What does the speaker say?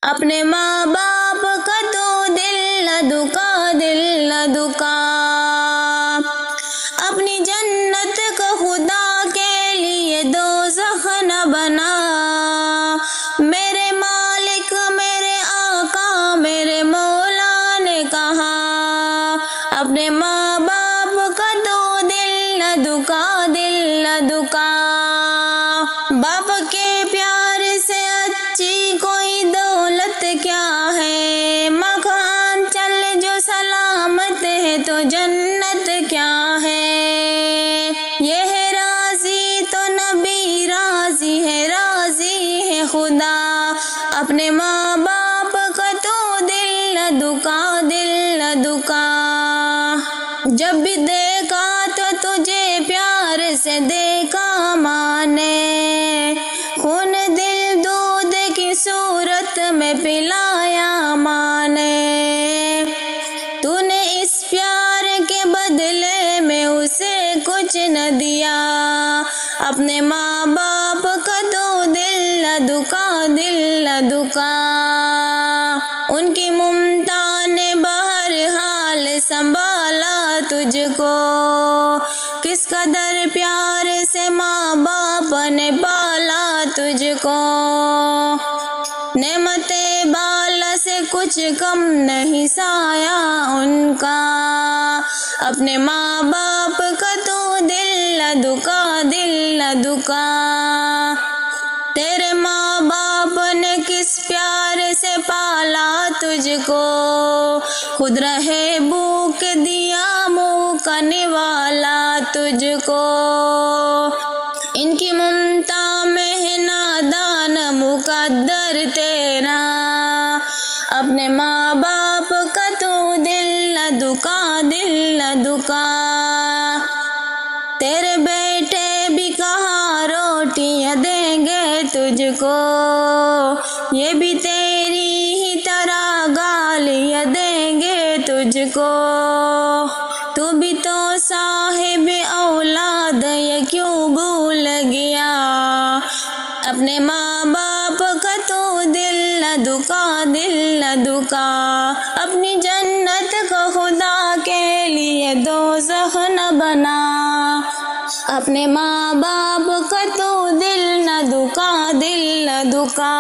अपने माँ बाप का तो दिल न दुखा, दिल न दुखा। अपनी जन्नत को खुदा के लिए दोज़ख न बना। मेरे मालिक मेरे आका मेरे मौला ने कहा, अपने माँ बाप का तो दिल न दुखा, दिल न दुखा। बाप के प्यार से अच्छी कोई दौलत क्या है, मकान चल जो सलामत है तो जन्नत क्या है। ये है राजी तो नबी राजी है, राजी है खुदा। अपने माँ बाप का तो दिल न दुखा, दिल न दुखा। जब भी देखा तो तुझे प्यार से देखा माने, खून दिल दूध की सूरत में पिलाया माने। तूने इस प्यार के बदले में उसे कुछ न दिया। अपने माँ बाप का तो दिल न दुखा, दिल न दुखा। उनकी ममता ने बहरहाल संभाला तुझको, किस कदर प्यार से माँ बाप ने पाला तुझको। नेमते बाल से कुछ कम नहीं साया उनका। अपने माँ बाप का तो दिल न दुखा, दिल न दुखा। तेरे माँ बाप ने किस प्यार से पाला तुझको, खुद रहे भूख दिया मुँह का निवाला तुझको। इनकी ममता में है नादान मुकद्दर तेरा। अपने माँ बाप का तो दिल न दुखा, दिल न दुखा। तेरे बेटे भी कहाँ रोटियाँ देंगे तुझको, ये भी तेरी ही तरह गालियाँ देंगे तुझको। तू भी तो साहिब औलाद ये क्यों भूल गया। अपने माँ बाप का तो दिल न दुखा, दिल न दुखा। अपनी जन्नत को खुदा के लिए दोज़ख न बना। अपने माँ बाप का तो दिल न दुखा, दिल न दुखा।